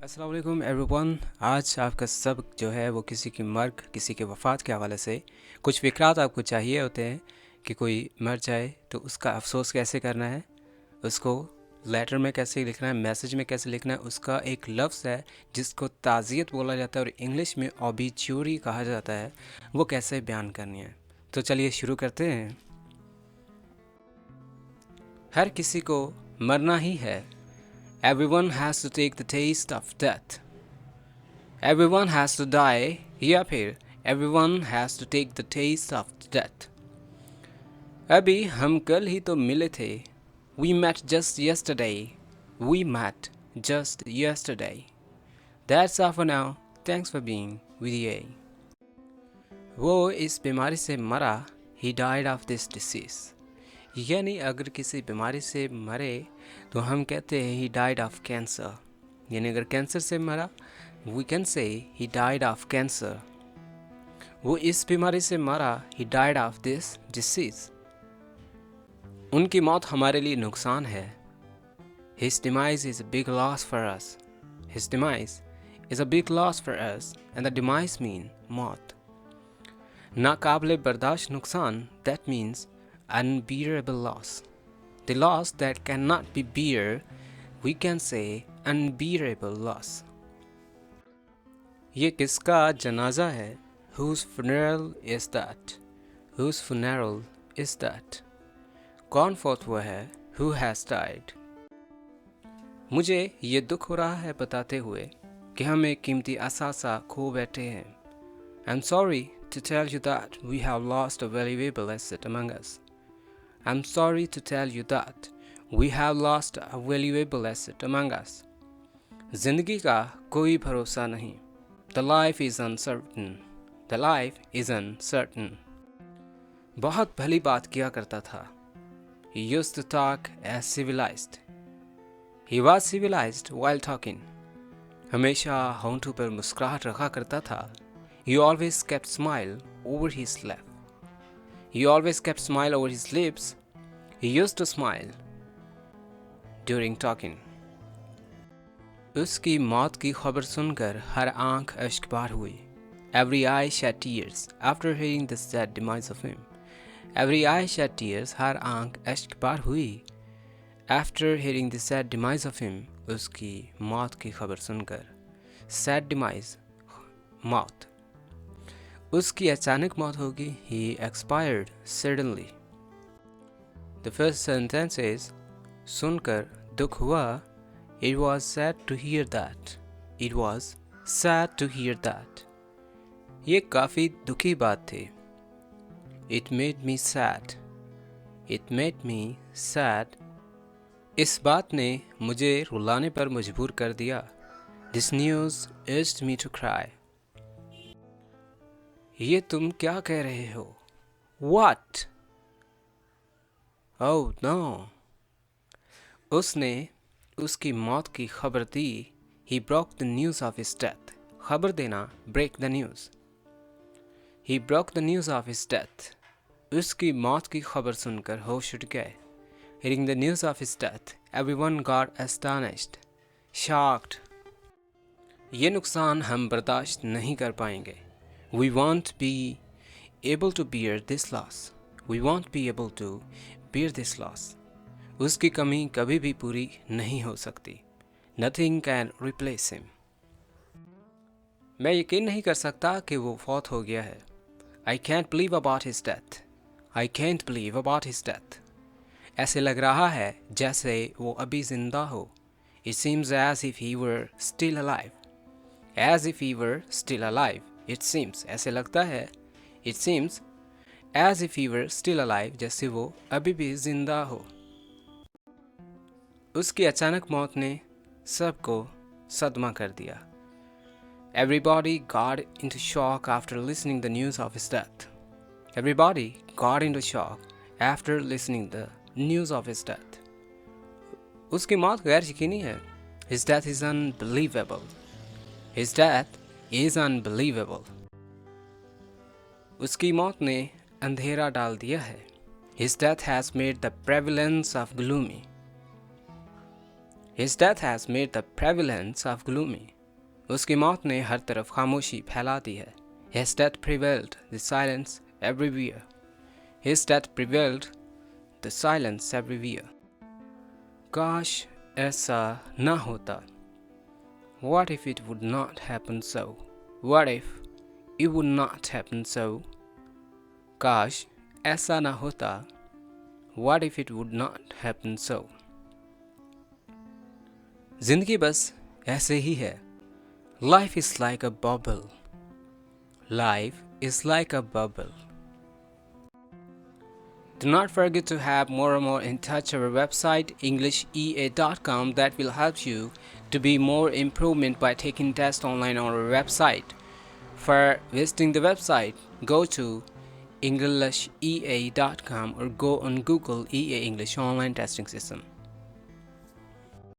अस्सलाम वालेकुम एवरीवन। आज आपका सबक जो है वो किसी की मर्ग, किसी के वफ़ात के हवाले से कुछ फ़िक्रात आपको चाहिए होते हैं कि कोई मर जाए तो उसका अफसोस कैसे करना है, उसको लेटर में कैसे लिखना है, मैसेज में कैसे लिखना है। उसका एक लफ्ज़ है जिसको ताज़ियत बोला जाता है और इंग्लिश में ऑबिच्यूरी कहा जाता है, वो कैसे बयान करनी है। तो चलिए शुरू करते हैं। हर किसी को मरना ही है। Everyone has to take the taste of death. Everyone has to die या फिर everyone has to take the taste of death. अभी हम कल ही तो मिले थे. We met just yesterday. We met just yesterday. That's all for now. Thanks for being with you. वो इस बीमारी से मरा. He died of this disease. यानी अगर किसी बीमारी से मरे तो हम कहते हैं he died of cancer. यानी अगर कैंसर से मरा we can say he died of cancer. वो इस बीमारी से मरा he died of this disease. उनकी मौत हमारे लिए नुकसान है. His demise is a big loss for us. His demise is a big loss for us and the demise mean मौत. नाकाबिले बर्दाश्त नुकसान that means unbearable loss. The loss that cannot be bear, we can say unbearable loss. ये किसका जनाजा है? Whose funeral is that? Whose funeral is that? कौन फौत हुआ है? Who has died? मुझे ये दुख हो रहा है बताते हुए कि हम एक कीमती असासा खो बैठे हैं. I'm sorry to tell you that we have lost a valuable asset among us. I'm sorry to tell you that we have lost a valuable asset among us. जिंदगी का कोई भरोसा नहीं. The life is uncertain. The life is uncertain. बहुत भली बात किया करता था. He used to talk as civilized. He was civilized while talking. हमेशा होंठों पर मुस्कुराहट रखा करता था. He always kept smile over his lip. He always kept smile over his lips. He used to smile during talking. उसकी मौत की खबर सुनकर हर आंख अश्कबार हुई. Every eye shed tears after hearing the sad demise of him. Every eye shed tears. हर आंख अश्कबार हुई. After hearing the sad demise of him. उसकी मौत की खबर सुनकर. Sad demise, मौत. उसकी अचानक मौत होगी. He expired suddenly. The first sentence is सुनकर दुख हुआ. It was sad to hear that. It was sad to hear that. ये काफ़ी दुखी बात थी. It made me sad. It made me sad. इस बात ने मुझे रुलाने पर मजबूर कर दिया. This news urged me to cry. ये तुम क्या कह रहे हो? What? Oh no. उसने उसकी मौत की खबर दी. He broke the news of his death. खबर देना, break the news. He broke the news of his death. उसकी मौत की खबर सुनकर होश उड़ गए. Hearing the news of his death, everyone got astonished, shocked. ये नुकसान हम बर्दाश्त नहीं कर पाएंगे. We won't be able to bear this loss. We won't be able to bear this loss. उसकी कमी कभी भी पूरी नहीं हो सकती. Nothing can replace him. मैं यकीन नहीं कर सकता कि वो फौत हो गया है. I can't believe about his death. I can't believe about his death. ऐसे लग रहा है जैसे वो अभी जिंदा हो. It seems as if he were still alive. As if he were still alive. It seems ऐसे लगता है. It seems as if he were still alive. जैसे वो अभी भी जिंदा हो. उसकी अचानक मौत ने सबको सदमा कर दिया. Everybody got into shock after listening the news of his death. Everybody got into shock after listening the news of his death. उसकी मौत गैर यकीनी है. His death is unbelievable. His death is unbelievable. उसकी मौत ने अंधेरा डाल दिया है. His death has made the prevalence of gloomy. His death has made the prevalence of gloomy. उसकी मौत ने हर तरफ खामोशी फैला दी है. His death prevailed the silence everywhere. His death prevailed the silence everywhere. काश ऐसा ना होता. What if it would not happen so? What if it would not happen so? काश ऐसा ना होता. What if it would not happen so? जिंदगी बस ऐसे ही है. Life is like a bubble. Life is like a bubble. Do not forget to have more and more in touch our website EnglishEA.com that will help you to be more improvement by taking tests online on our website. For visiting the website, go to EnglishEA.com or go on Google EA English Online Testing System.